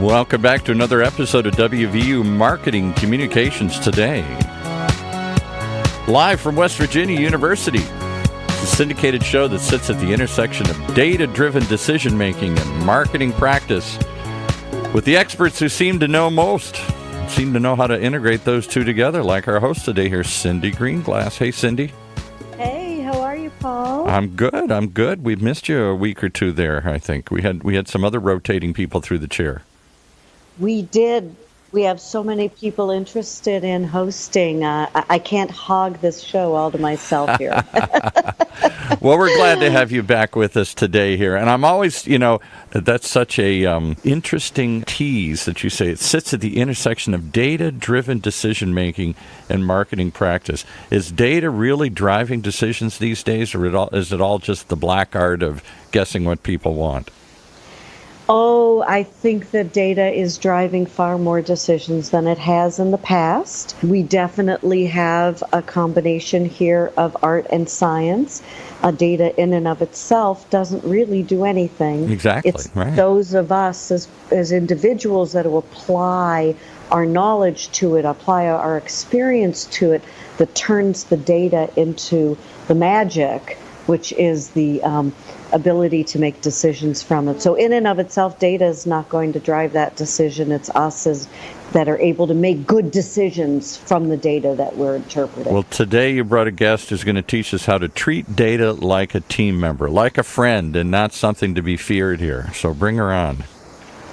Welcome back to another episode of WVU Marketing Communications Today. Live from West Virginia University, it's a syndicated show that sits at the intersection of data-driven decision-making and marketing practice with the experts who seem to know most, seem to know how to integrate those two together, like our host today here, Cyndi Greenglass. Hey, Cyndi. Hey, how are you, Paul? I'm good. We've missed you a week or two there, I think. We had some other rotating people through the chair. We did. We have so many people interested in hosting. I can't hog this show all to myself here. Well, we're glad to have you back with us today here. And I'm always, that's such a interesting tease that you say. It sits at the intersection of data-driven decision-making and marketing practice. Is data really driving decisions these days, or is it all just the black art of guessing what people want? Oh, I think that data is driving far more decisions than it has in the past. We definitely have a combination here of art and science. Data in and of itself doesn't really do anything. Exactly. It's right. Those of us as individuals that will apply our knowledge to it, apply our experience to it, that turns the data into the magic, which is the ability to make decisions from it. So in and of itself, data is not going to drive that decision. It's us that are able to make good decisions from the data that we're interpreting. Well, today you brought a guest who's going to teach us how to treat data like a team member, like a friend, and not something to be feared here. So bring her on.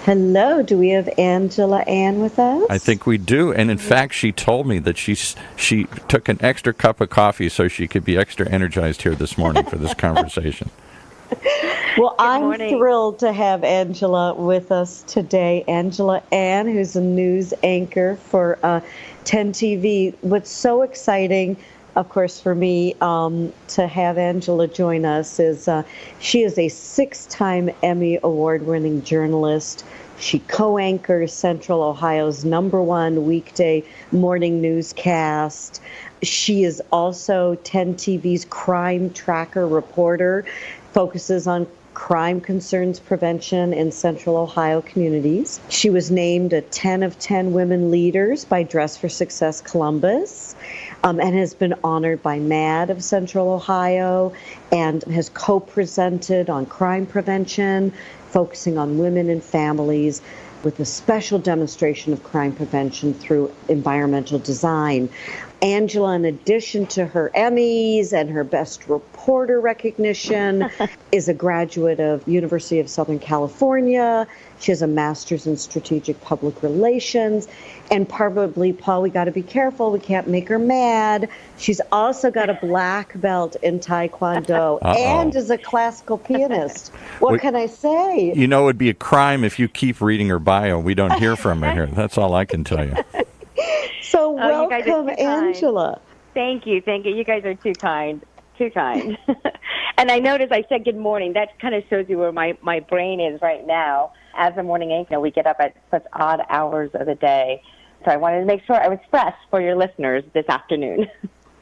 Hello, do we have Angela Ann with us? I think we do, and in fact, she told me that she took an extra cup of coffee so she could be extra energized here this morning for this conversation. Well, I'm thrilled to have Angela with us today. Angela Ann, who's a news anchor for 10 TV. What's so exciting, of course, for me to have Angela join us is she is a 6-time Emmy Award-winning journalist. She co-anchors Central Ohio's #1 weekday morning newscast. She is also 10 TV's CrimeTracker reporter, focuses on crime concerns prevention in Central Ohio communities. She was named a 10 of 10 women leaders by Dress for Success Columbus, and has been honored by MAD of Central Ohio, and has co-presented on crime prevention, focusing on women and families, with a special demonstration of crime prevention through environmental design. Angela, in addition to her Emmys and her Best Reporter recognition, is a graduate of University of Southern California. She has a master's in strategic public relations. And probably, Paul, we got to be careful. We can't make her mad. She's also got a black belt in Taekwondo and is a classical pianist. What can I say? You know, it would be a crime if you keep reading her bio. We don't hear from her here. That's all I can tell you. So welcome, Angela. Thank you. You guys are too kind. And I noticed I said good morning. That kind of shows you where my brain is right now. As a morning anchor, we get up at such odd hours of the day. So I wanted to make sure I was fresh for your listeners this afternoon.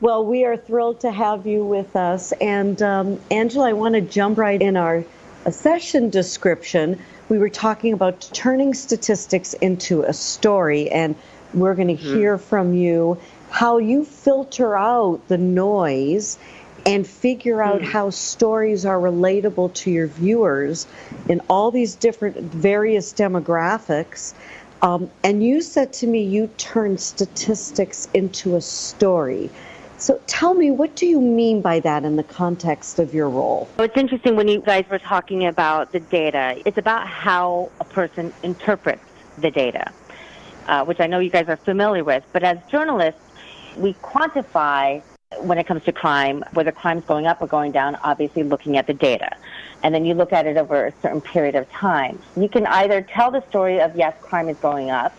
Well, we are thrilled to have you with us. And Angela, I want to jump right in our session description. We were talking about turning statistics into a story, and we're going to hear from you how you filter out the noise and figure out how stories are relatable to your viewers in all these different various demographics. And you said to me you turn statistics into a story. So tell me, what do you mean by that in the context of your role? It's interesting when you guys were talking about the data. It's about how a person interprets the data, which I know you guys are familiar with. But as journalists, we quantify when it comes to crime, whether crime's going up or going down, obviously looking at the data. And then you look at it over a certain period of time. You can either tell the story of, yes, crime is going up,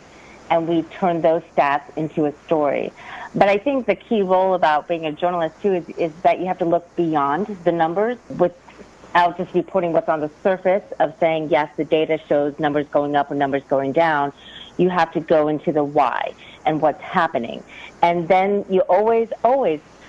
and we turn those stats into a story. But I think the key role about being a journalist, too, is that you have to look beyond the numbers without just reporting what's on the surface of saying, yes, the data shows numbers going up or numbers going down. You have to go into the why and what's happening. And then you always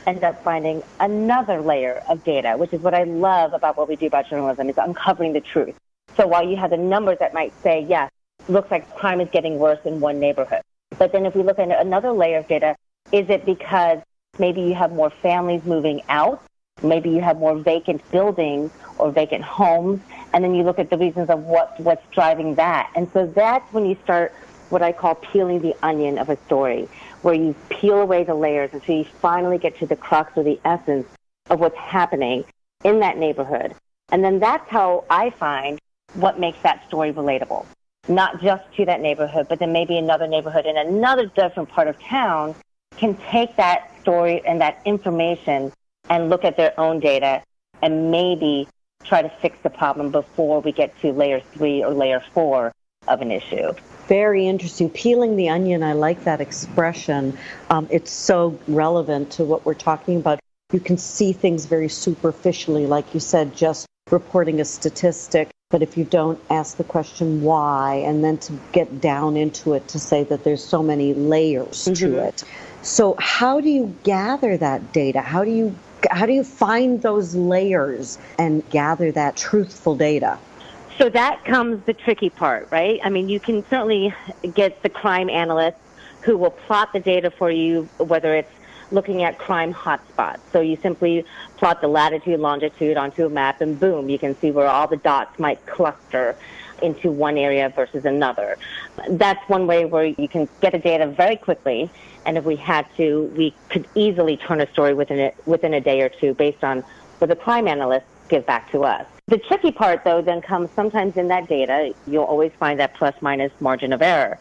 end up finding another layer of data, which is what I love about what we do about journalism, is uncovering the truth. So while you have the numbers that might say, yes, looks like crime is getting worse in one neighborhood. But then if we look at another layer of data, is it because maybe you have more families moving out? Maybe you have more vacant buildings or vacant homes, and then you look at the reasons of what's driving that. And so that's when you start what I call peeling the onion of a story, where you peel away the layers until you finally get to the crux or the essence of what's happening in that neighborhood. And then that's how I find what makes that story relatable. Not just to that neighborhood, but then maybe another neighborhood in another different part of town can take that story and that information and look at their own data and maybe try to fix the problem before we get to layer 3 or layer 4 of an issue. Very interesting. Peeling the onion, I like that expression. It's so relevant to what we're talking about. You can see things very superficially, like you said, just reporting a statistic. But if you don't ask the question why, and then to get down into it to say that there's so many layers to it. So how do you gather that data? How do you find those layers and gather that truthful data? So that comes the tricky part, right? I mean, you can certainly get the crime analysts who will plot the data for you, whether it's looking at crime hotspots. So you simply plot the latitude, longitude onto a map, and boom, you can see where all the dots might cluster into one area versus another. That's one way where you can get the data very quickly, and if we had to, we could easily turn a story within a day or two based on what the crime analysts give back to us. The tricky part, though, then comes sometimes in that data. You'll always find that plus-minus margin of error.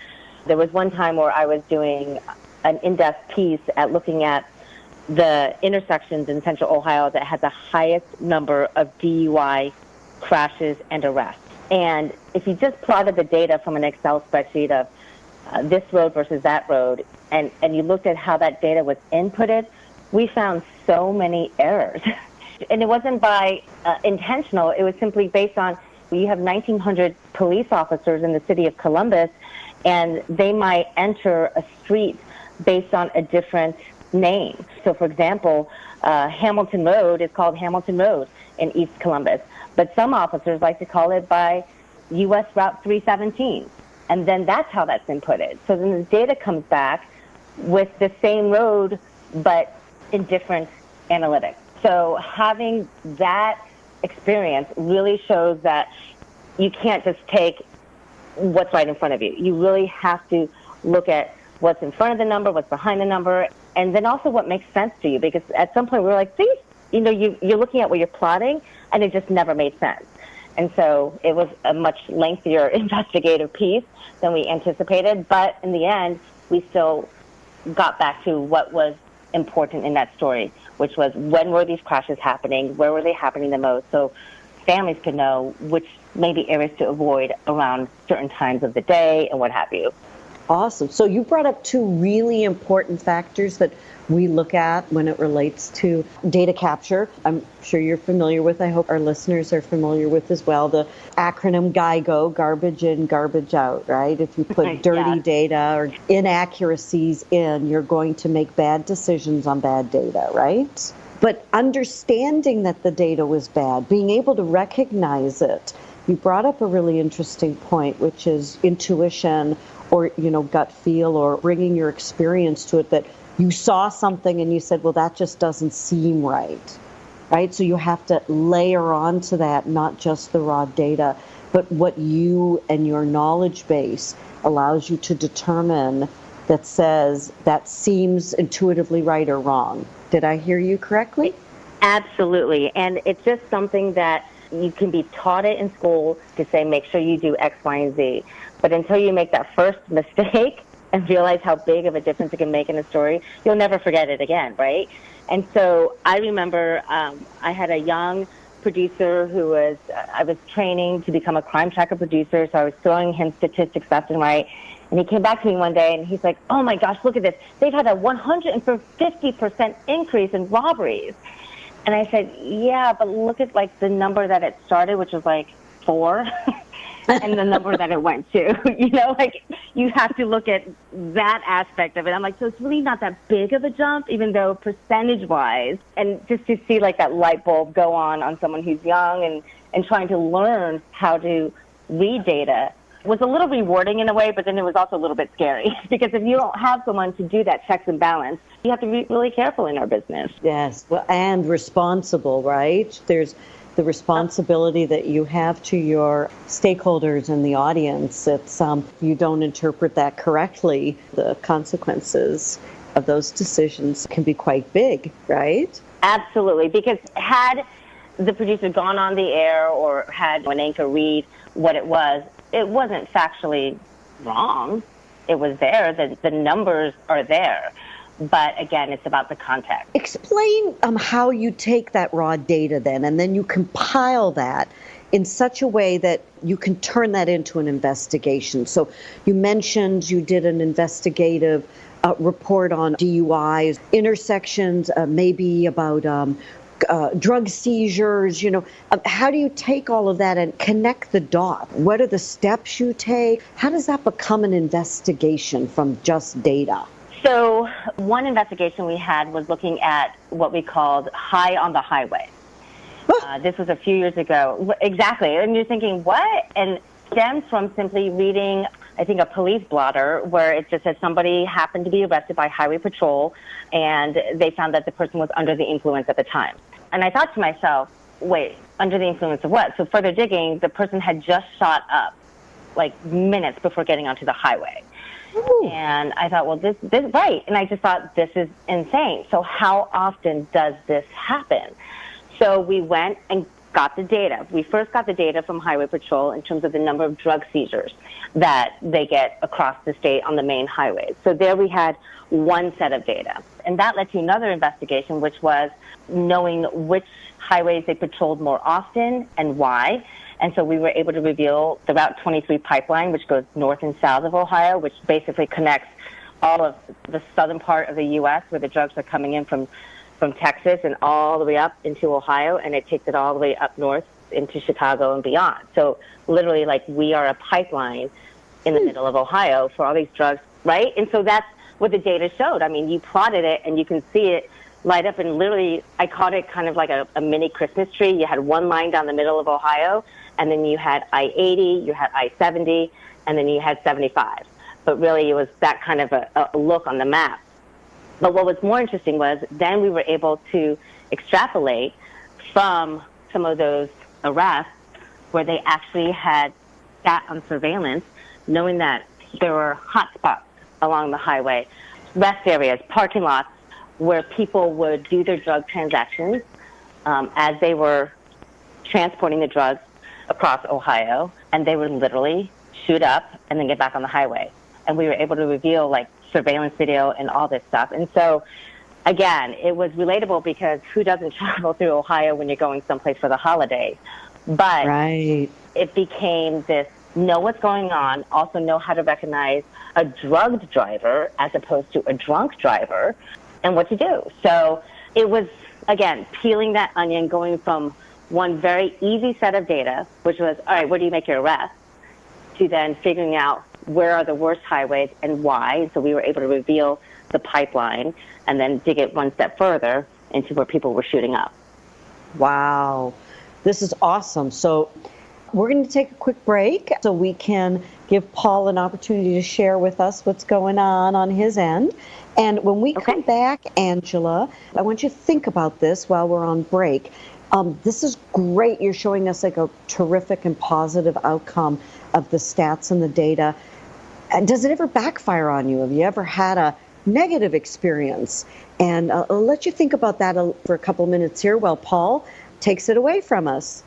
There was one time where I was doing an in-depth piece at looking at the intersections in Central Ohio that had the highest number of DUI crashes and arrests. And if you just plotted the data from an Excel spreadsheet of this road versus that road, and you looked at how that data was inputted, we found so many errors. And it wasn't by intentional. It was simply based on, you have 1,900 police officers in the city of Columbus, and they might enter a street based on a different name. So, for example, Hamilton Road is called Hamilton Road in East Columbus, but some officers like to call it by U.S. Route 317, and then that's how that's inputted. So then the data comes back with the same road, but in different analytics. So having that experience really shows that you can't just take what's right in front of you. You really have to look at what's in front of the number, what's behind the number, and then also what makes sense to you. Because at some point we were like, see, you're looking at what you're plotting, and it just never made sense. And so it was a much lengthier investigative piece than we anticipated. But in the end, we still got back to what was important in that story, which was when were these crashes happening, where were they happening the most, so families could know which maybe areas to avoid around certain times of the day and what have you. Awesome. So you brought up two really important factors that we look at when it relates to data capture. I'm sure you're familiar with, I hope our listeners are familiar with as well, the acronym GIGO, garbage in, garbage out, right? If you put dirty data or inaccuracies in, you're going to make bad decisions on bad data, right? But understanding that the data was bad, being able to recognize it, you brought up a really interesting point, which is intuition or, gut feel, or bringing your experience to it, that you saw something and you said, well, that just doesn't seem right? So you have to layer onto that, not just the raw data, but what you and your knowledge base allows you to determine that says that seems intuitively right or wrong. Did I hear you correctly? Absolutely. And it's just something that you can be taught it in school to say, make sure you do X, Y, and Z. But until you make that first mistake and realize how big of a difference it can make in a story, you'll never forget it again, right? And so I remember I had a young producer who I was training to become a CrimeTracker producer, so I was throwing him statistics left and right. And he came back to me one day and he's like, oh my gosh, look at this. They've had a 150% increase in robberies. And I said, yeah, but look at the number that it started, which was 4. And the number that it went to, you have to look at that aspect of it. I'm like, so it's really not that big of a jump, even though percentage-wise, and just to see that light bulb go on someone who's young and trying to learn how to read data was a little rewarding in a way, but then it was also a little bit scary because if you don't have someone to do that checks and balance, you have to be really careful in our business. Yes, well, and responsible, right? There's the responsibility that you have to your stakeholders and the audience. It's if you don't interpret that correctly, the consequences of those decisions can be quite big, right? Absolutely, because had the producer gone on the air or had an anchor read what it wasn't factually wrong. It was there. The numbers are there. But again, it's about the context. Explain how you take that raw data and then you compile that in such a way that you can turn that into an investigation. So you mentioned you did an investigative report on DUIs, intersections, maybe about drug seizures. How do you take all of that and connect the dots? What are the steps you take? How does that become an investigation from just data? So one investigation we had was looking at what we called high on the highway. This was a few years ago. Exactly. And you're thinking, what? And it stems from simply reading, I think, a police blotter where it just says somebody happened to be arrested by highway patrol and they found that the person was under the influence at the time. And I thought to myself, wait, under the influence of what? So further digging, the person had just shot up like minutes before getting onto the highway. Ooh. And I thought, well, this right. And I just thought, this is insane. So how often does this happen? So we went and got the data. We first got the data from Highway Patrol in terms of the number of drug seizures that they get across the state on the main highways. So there we had one set of data. And that led to another investigation, which was knowing which highways they patrolled more often and why. And so we were able to reveal the Route 23 pipeline, which goes north and south of Ohio, which basically connects all of the southern part of the U.S. where the drugs are coming in from Texas and all the way up into Ohio, and it takes it all the way up north into Chicago and beyond. So literally, like, we are a pipeline in the middle of Ohio for all these drugs, right? And so that's what the data showed. I mean, you plotted it, and you can see it light up, and literally, I called it kind of like a mini Christmas tree. You had one line down the middle of Ohio, and then you had I-80, you had I-70, and then you had 75. But really, it was that kind of a look on the map. But what was more interesting was then we were able to extrapolate from some of those arrests where they actually had sat on surveillance, knowing that there were hot spots along the highway, rest areas, parking lots, where people would do their drug transactions as they were transporting the drugs across Ohio, and they would literally shoot up and then get back on the highway. And we were able to reveal, like, surveillance video and all this stuff. And so, again, it was relatable because who doesn't travel through Ohio when you're going someplace for the holidays? But right. It became this know what's going on, also know how to recognize a drugged driver as opposed to a drunk driver, and what to do. So it was, again, peeling that onion, going from one very easy set of data, which was, all right, where do you make your arrest, to then figuring out where are the worst highways and why. So we were able to reveal the pipeline and then dig it one step further into where people were shooting up. Wow. This is awesome. So we're going to take a quick break so we can give Paul an opportunity to share with us what's going on his end. And when we come back, Angela, I want you to think about this while we're on break. This is great. You're showing us like a terrific and positive outcome of the stats and the data. Does it ever backfire on you? Have you ever had a negative experience? And I'll let you think about that for a couple minutes here while Paul takes it away from us.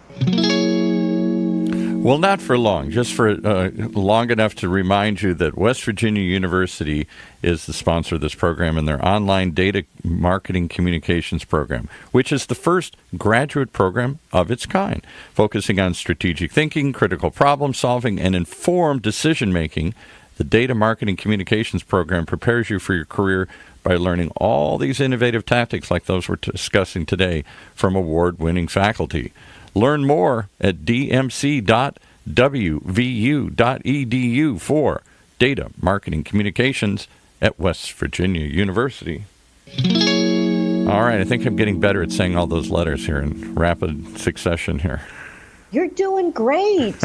Well, not for long, just for long enough to remind you that West Virginia University is the sponsor of this program and their online data marketing communications program, which is the first graduate program of its kind, focusing on strategic thinking, critical problem solving, and informed decision making. The Data Marketing Communications program prepares you for your career by learning all these innovative tactics like those we're discussing today from award-winning faculty. Learn more at dmc.wvu.edu for Data Marketing Communications at West Virginia University. All right, I think I'm getting better at saying all those letters here in rapid succession here. You're doing great.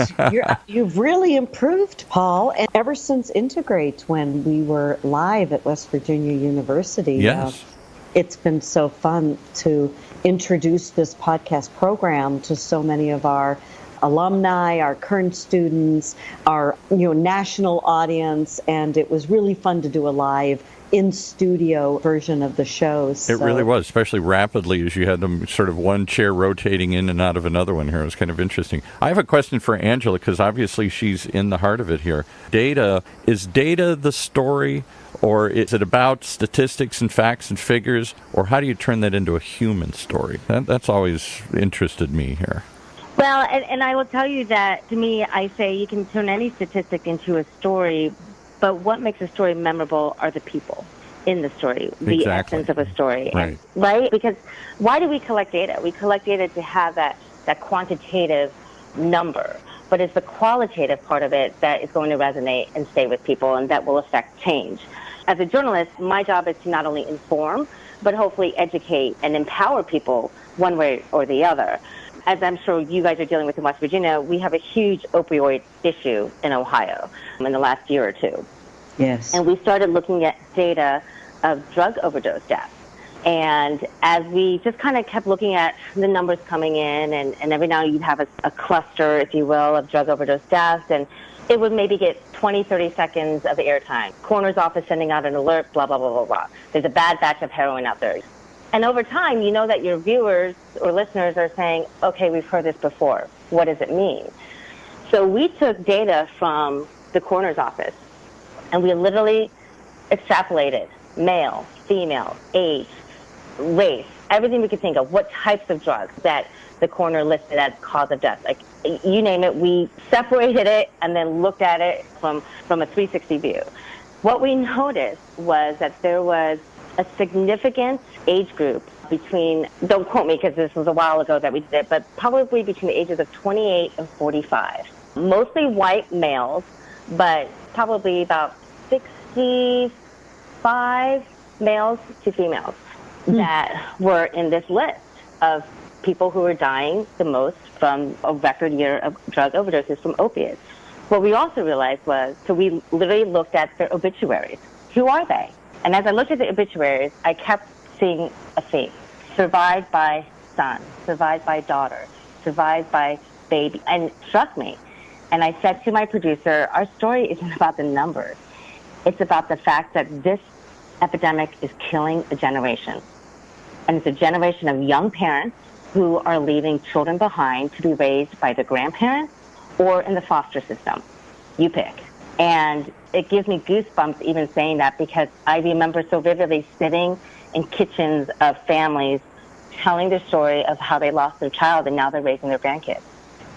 You've really improved, Paul. And ever since Integrate, when we were live at West Virginia University, Yes. It's been so fun to introduce this podcast program to so many of our alumni, our current students, our national audience, and it was really fun to do a live in-studio version of the show. It really was, especially rapidly as you had them sort of one chair rotating in and out of another one here. It was kind of interesting. I have a question for Angela, because obviously she's in the heart of it here. Data, is data the story, or is it about statistics and facts and figures, or how do you turn that into a human story? That's always interested me here. Well, and I will tell you that, to me, I say you can turn any statistic into a story, but what makes a story memorable are the people in the story, the essence of a story. Right. Right? Because why do we collect data? We collect data to have that quantitative number, but it's the qualitative part of it that is going to resonate and stay with people, and that will affect change. As a journalist, my job is to not only inform, but hopefully educate and empower people one way or the other. As I'm sure you guys are dealing with in West Virginia, we have a huge opioid issue in Ohio in the last year or two. Yes. And we started looking at data of drug overdose deaths. And as we just kind of kept looking at the numbers coming in, and every now and then you'd have a cluster, if you will, of drug overdose deaths, and it would maybe get 20, 30 seconds of airtime. Coroner's office sending out an alert, blah, blah, blah, blah, blah. There's a bad batch of heroin out there. And over time, you know that your viewers or listeners are saying, okay, we've heard this before. What does it mean? So we took data from the coroner's office, and we literally extrapolated male, female, age, race, everything we could think of, what types of drugs that the coroner listed as cause of death. Like, you name it, we separated it and then looked at it from a 360 view. What we noticed was that there was a significant age group between, don't quote me because this was a while ago that we did it, but probably between the ages of 28 and 45. Mostly white males, but probably about 65 males to females that were in this list of people who were dying the most from a record year of drug overdoses from opiates. What we also realized was, so we literally looked at their obituaries. Who are they? And as I looked at the obituaries, I kept seeing a theme. Survived by son, survived by daughter, survived by baby. And it struck me. And I said to my producer, our story isn't about the numbers. It's about the fact that this epidemic is killing a generation. And it's a generation of young parents who are leaving children behind to be raised by their grandparents or in the foster system. You pick. And it gives me goosebumps even saying that, because I remember so vividly sitting in kitchens of families telling their story of how they lost their child and now they're raising their grandkids.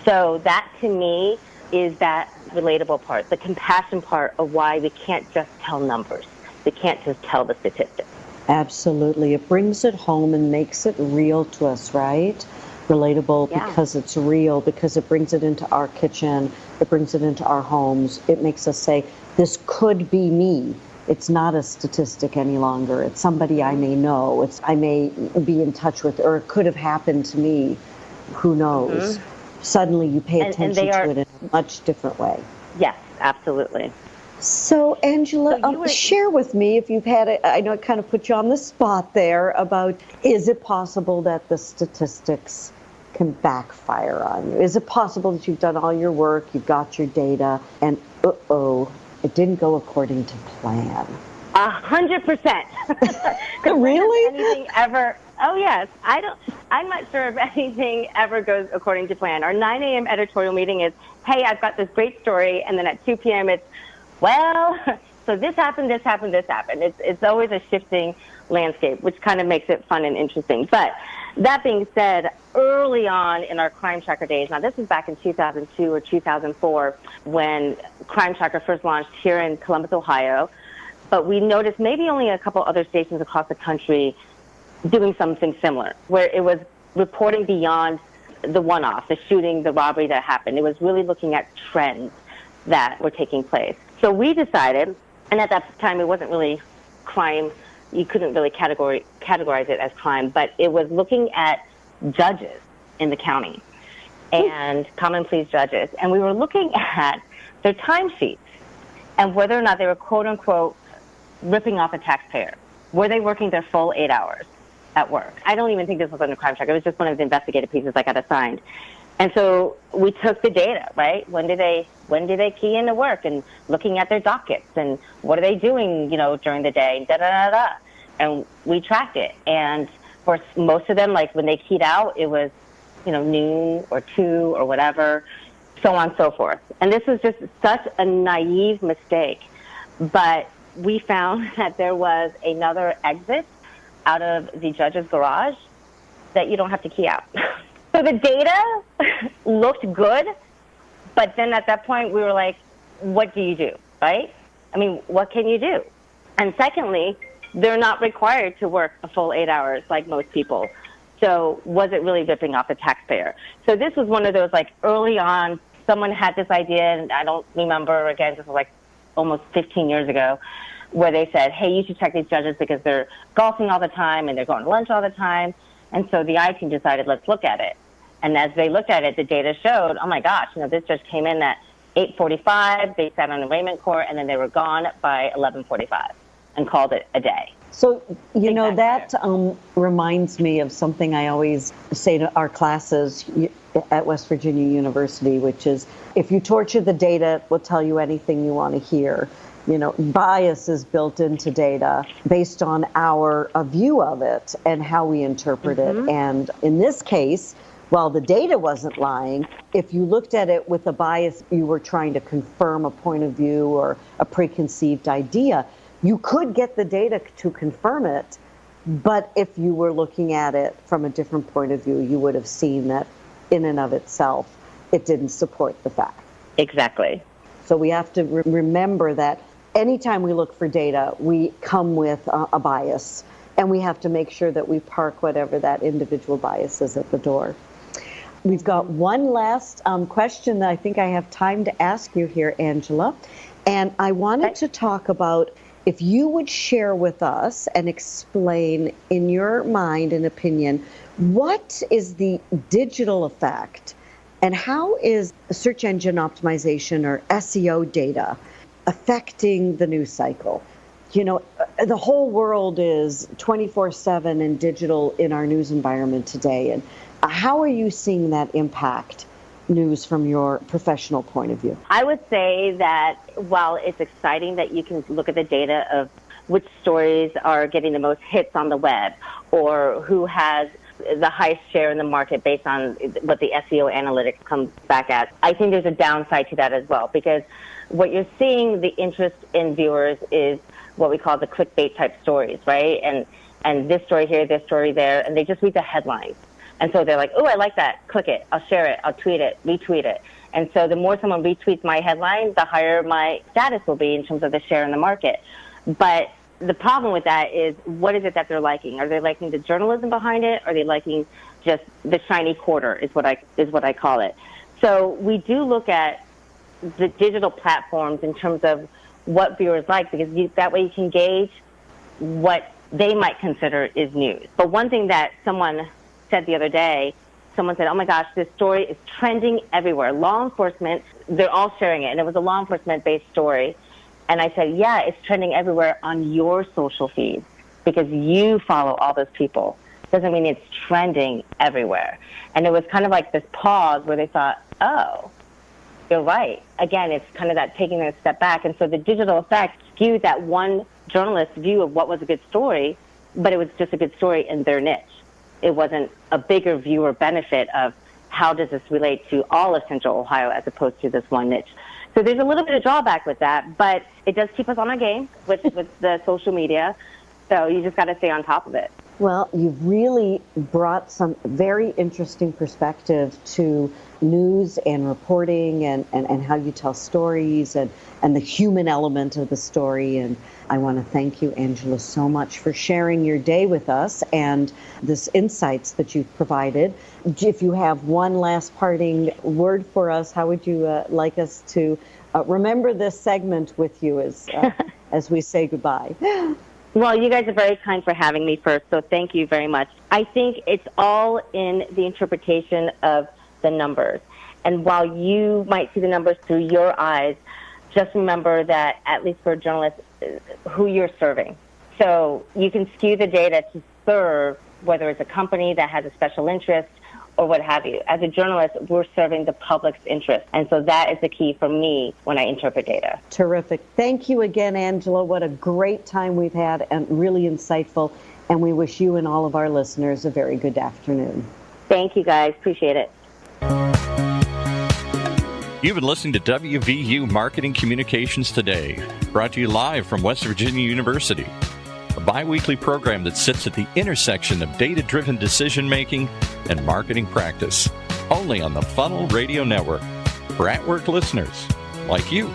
So that, to me, is that relatable part, the compassion part of why we can't just tell numbers. We can't just tell the statistics. Absolutely. It brings it home and makes it real to us, right? Relatable because it's real, because it brings it into our kitchen, it brings it into our homes. It makes us say, this could be me. It's not a statistic any longer. It's somebody I may know. I may be in touch with, or it could have happened to me. Who knows? Suddenly you pay attention to it in a much different way. Yes, absolutely. So, Angela, share with me if you've had I know it kind of put you on the spot there, about, is it possible that the statistics can backfire on you? Is it possible that you've done all your work, you've got your data, and it didn't go according to plan? 100%. Really? Anything ever? Oh yes. I'm not sure if anything ever goes according to plan. Our 9 a.m. editorial meeting is, hey, I've got this great story, and then at 2 p.m. it's, well, so this happened. It's always a shifting landscape, which kind of makes it fun and interesting. But that being said, early on in our CrimeTracker days, now this is back in 2002 or 2004 when CrimeTracker first launched here in Columbus, Ohio, but we noticed maybe only a couple other stations across the country doing something similar, where it was reporting beyond the one-off, the shooting, the robbery that happened. It was really looking at trends that were taking place. So we decided, and at that time it wasn't really crime, you couldn't really categorize it as crime, but it was looking at judges in the county. and common pleas judges. And we were looking at their timesheets and whether or not they were, quote unquote, ripping off a taxpayer. Were they working their full 8 hours at work? I don't even think this was under CrimeTracker. It was just one of the investigative pieces I got assigned. And so we took the data, right? When did they key into work, and looking at their dockets and what are they doing, during the day, and we tracked it. And for most of them, like when they keyed out, it was, noon or 2 or whatever, so on and so forth. And this was just such a naive mistake. But we found that there was another exit out of the judge's garage that you don't have to key out. So the data looked good, but then at that point we were like, what do you do, right? I mean, what can you do? And secondly, they're not required to work a full 8 hours like most people. So was it really ripping off the taxpayer? So this was one of those, like, early on, someone had this idea, and I don't remember, again, this was like almost 15 years ago, where they said, hey, you should check these judges because they're golfing all the time and they're going to lunch all the time. And so the I team decided, let's look at it. And as they looked at it, the data showed, oh my gosh, this judge came in at 8:45, they sat on arraignment court, and then they were gone by 11:45 and called it a day. So, that reminds me of something I always say to our classes at West Virginia University, which is, if you torture the data, we'll tell you anything you want to hear. Bias is built into data based on our view of it and how we interpret it. And in this case, while the data wasn't lying, if you looked at it with a bias, you were trying to confirm a point of view or a preconceived idea, you could get the data to confirm it. But if you were looking at it from a different point of view, you would have seen that in and of itself, it didn't support the fact. Exactly. So we have to remember that anytime we look for data, we come with a bias, and we have to make sure that we park whatever that individual bias is at the door. We've got one last question that I think I have time to ask you here, Angela. And I wanted to talk about if you would share with us and explain, in your mind and opinion, what is the digital effect and how is search engine optimization or SEO data affecting the news cycle? The whole world is 24/7 and digital in our news environment today. And how are you seeing that impact news from your professional point of view? I would say that while it's exciting that you can look at the data of which stories are getting the most hits on the web or who has the highest share in the market based on what the SEO analytics comes back at, I think there's a downside to that as well, because what you're seeing, the interest in viewers is what we call the clickbait type stories, right? And this story here, this story there, and they just read the headlines. And so they're like, oh, I like that. Click it. I'll share it. I'll tweet it, retweet it. And so the more someone retweets my headline, the higher my status will be in terms of the share in the market. But the problem with that is, what is it that they're liking? Are they liking the journalism behind it? Are they liking just the shiny quarter is what I call it. So we do look at the digital platforms in terms of what viewers like, because that way you can gauge what they might consider is news. But one thing that someone said the other day, someone said, oh my gosh, this story is trending everywhere. Law enforcement, they're all sharing it. And it was a law enforcement-based story. And I said, yeah, it's trending everywhere on your social feed because you follow all those people. Doesn't mean it's trending everywhere. And it was kind of like this pause where they thought, oh, you're right. Again, it's kind of that taking a step back. And so the digital effect skewed that one journalist's view of what was a good story, but it was just a good story in their niche. It wasn't a bigger viewer benefit of how does this relate to all of Central Ohio as opposed to this one niche. So there's a little bit of drawback with that, but it does keep us on our game with the social media. So you just got to stay on top of it. Well, you've really brought some very interesting perspective to news and reporting and how you tell stories and the human element of the story. And I want to thank you, Angela, so much for sharing your day with us and this insights that you've provided. If you have one last parting word for us, how would you like us to remember this segment with you as we say goodbye? Well, you guys are very kind for having me first, so thank you very much. I think it's all in the interpretation of the numbers. And while you might see the numbers through your eyes, just remember that, at least for a journalist, who you're serving. So you can skew the data to serve, whether it's a company that has a special interest or what have you. As a journalist, we're serving the public's interest. And so that is the key for me when I interpret data. Terrific. Thank you again, Angela. What a great time we've had, and really insightful. And we wish you and all of our listeners a very good afternoon. Thank you, guys. Appreciate it. You've been listening to WVU Marketing Communications Today, brought to you live from West Virginia University, a bi-weekly program that sits at the intersection of data-driven decision-making and marketing practice, only on the Funnel Radio Network, for at-work listeners like you.